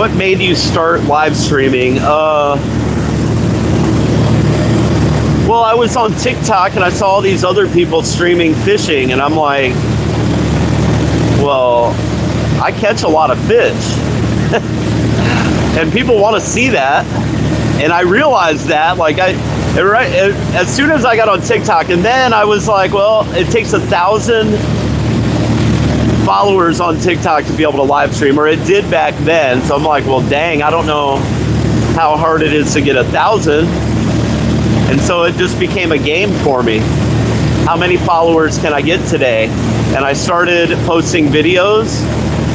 What made you start live streaming? Well, I was on TikTok and I saw all these other people streaming fishing, and I'm like, well, I catch a lot of fish. And people want to see that. And I realized that, like, as soon as I got on TikTok, and then I was like, well, it takes 1,000 followers on TikTok to be able to live stream, or it did back then. So I'm like, well, dang, I don't know how hard it is to get 1,000. And so it just became a game for me. How many followers can I get today? And I started posting videos,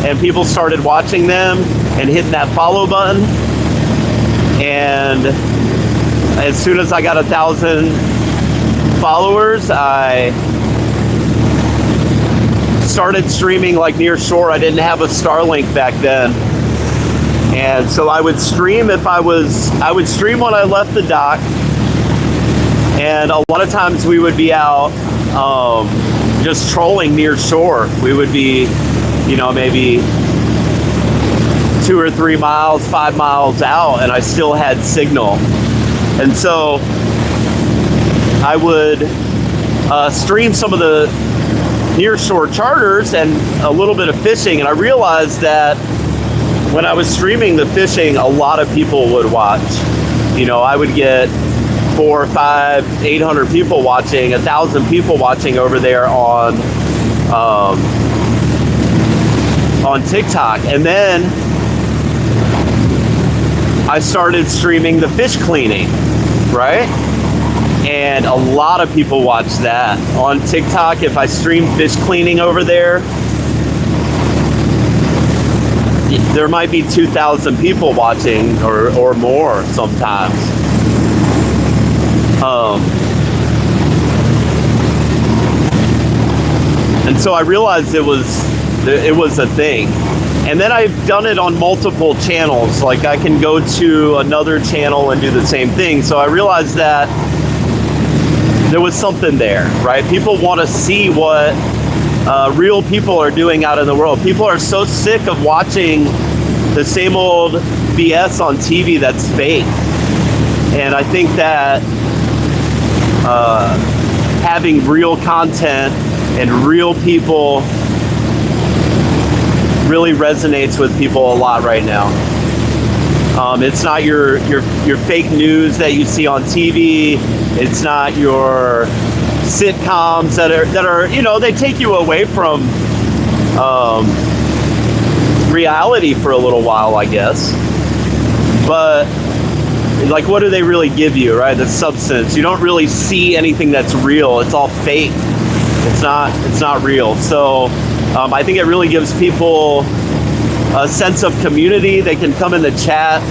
and people started watching them and hitting that follow button. And as soon as I got 1,000 followers, I started streaming like near shore. I didn't have a Starlink back then. And so I would stream I would stream when I left the dock. And a lot of times we would be out just trolling near shore. We would be, you know, maybe 2 or 3 miles, 5 miles out, and I still had signal. And so I would stream some of the near shore charters and a little bit of fishing. And I realized that when I was streaming the fishing, a lot of people would watch. You know, I would get 400, 500, 800 people watching, 1,000 people watching over there on TikTok. And then I started streaming the fish cleaning, right? And a lot of people watch that on TikTok. If I stream fish cleaning over there might be 2,000 people watching, or more sometimes. And so I realized it was a thing. And then I've done it on multiple channels. Like, I can go to another channel and do the same thing. So I realized that there was something there, right? People want to see what real people are doing out in the world. People are so sick of watching the same old BS on TV that's fake. And I think that having real content and real people really resonates with people a lot right now. It's not your fake news that you see on TV. It's not your sitcoms that are you know, they take you away from reality for a little while, I guess. But like, what do they really give you, right? The substance. You don't really see anything that's real. It's all fake. It's not real. So I think it really gives people a sense of community. They can come in the chat.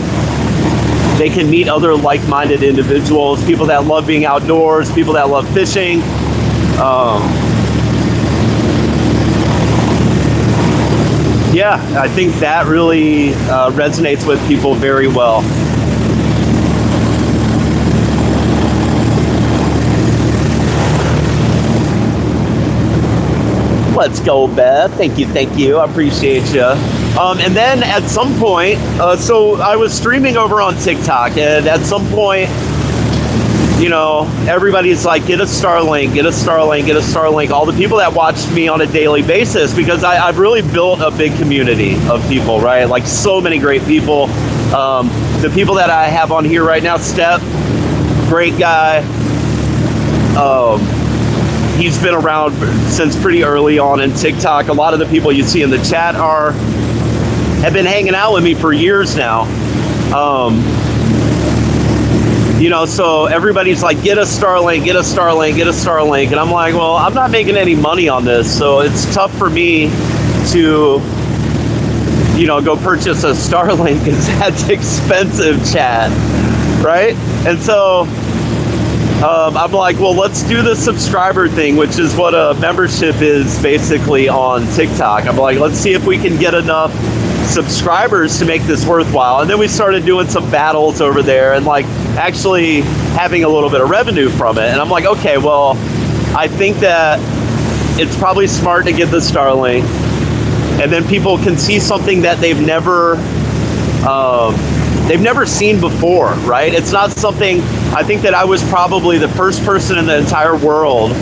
They can meet other like-minded individuals, people that love being outdoors, people that love fishing. Yeah, I think that really resonates with people very well. Let's go, Beth. Thank you. I appreciate you. And then at some point, so I was streaming over on TikTok, and at some point, you know, everybody's like, get a Starlink, get a Starlink, get a Starlink. All the people that watched me on a daily basis, because I've really built a big community of people, right? Like, so many great people. The people that I have on here right now, Steph, great guy. He's been around since pretty early on in TikTok. A lot of the people you see in the chat have been hanging out with me for years now. You know, so everybody's like, get a Starlink, get a Starlink, get a Starlink. And I'm like, well, I'm not making any money on this. So it's tough for me to, you know, go purchase a Starlink, because that's expensive, chat, right? And so I'm like, well, let's do the subscriber thing, which is what a membership is basically on TikTok. I'm like, let's see if we can get enough subscribers to make this worthwhile. And then we started doing some battles over there and like actually having a little bit of revenue from it. And I'm like, okay, well, I think that it's probably smart to get the Starlink, and then people can see something that they've never they've never seen before, right? It's not something, I think that I was probably the first person in the entire world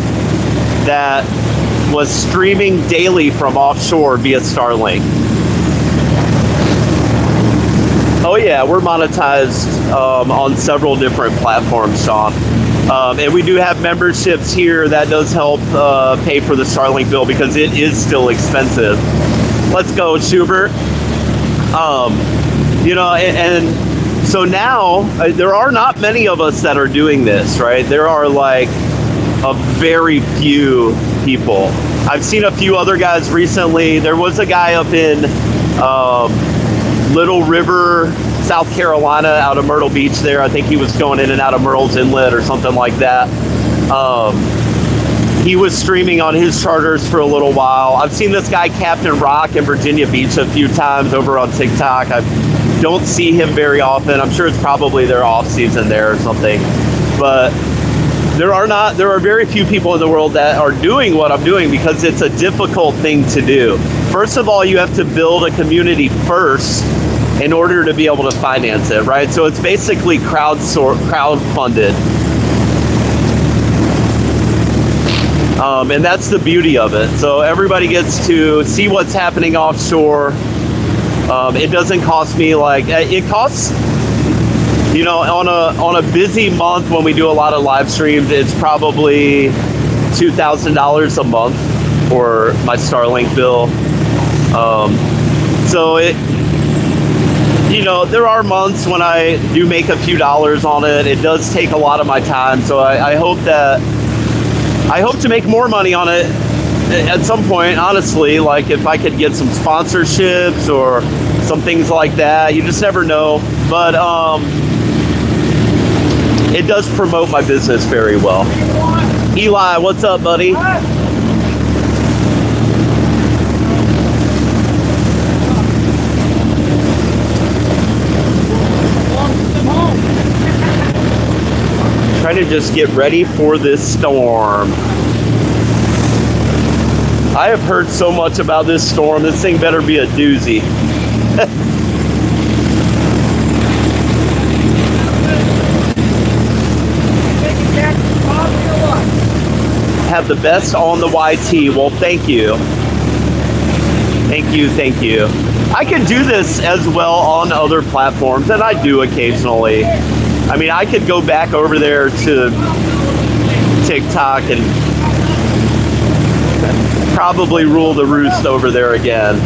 that was streaming daily from offshore via Starlink. Oh yeah, we're monetized on several different platforms, Sean. And we do have memberships here that does help pay for the Starlink bill because it is still expensive. Let's go, Schubert. You know, and so now there are not many of us that are doing this, right? There are like a very few people. I've seen a few other guys recently. There was a guy up in Little River, South Carolina, out of Myrtle Beach there. I think he was going in and out of Myrtle's Inlet or something like that. He was streaming on his charters for a little while. I've seen this guy, Captain Rock, in Virginia Beach a few times over on TikTok. I don't see him very often. I'm sure it's probably their off season there or something. But there are very few people in the world that are doing what I'm doing because it's a difficult thing to do. First of all, you have to build a community first in order to be able to finance it, right? So it's basically crowdfunded. And that's the beauty of it. So everybody gets to see what's happening offshore. It doesn't cost me like, it costs, you know, on a busy month when we do a lot of live streams, it's probably $2,000 a month for my Starlink bill. So it, you know, there are months when I do make a few dollars on it. It does take a lot of my time. So I hope to make more money on it at some point, honestly. Like if I could get some sponsorships or some things like that, you just never know. But it does promote my business very well. Eli, what's up, buddy? Trying to just get ready for this storm. I have heard so much about this storm. This thing better be a doozy. Have the best on the YT. Well, thank you. Thank you, thank you. I can do this as well on other platforms, and I do occasionally. I mean, I could go back over there to TikTok and probably rule the roost over there again.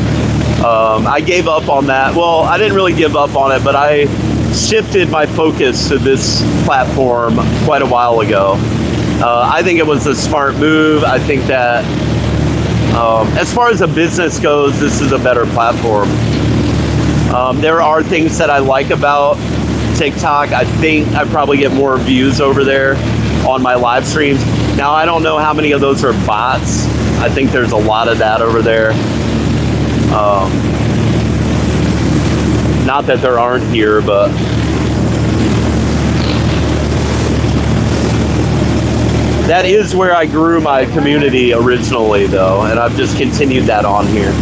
I gave up on that. Well, I didn't really give up on it, but I shifted my focus to this platform quite a while ago. I think it was a smart move. I think that as far as a business goes, this is a better platform. There are things that I like about TikTok. I think I probably get more views over there on my live streams. Now, I don't know how many of those are bots. I think there's a lot of that over there. Not that there aren't here, but that is where I grew my community originally, though, and I've just continued that on here.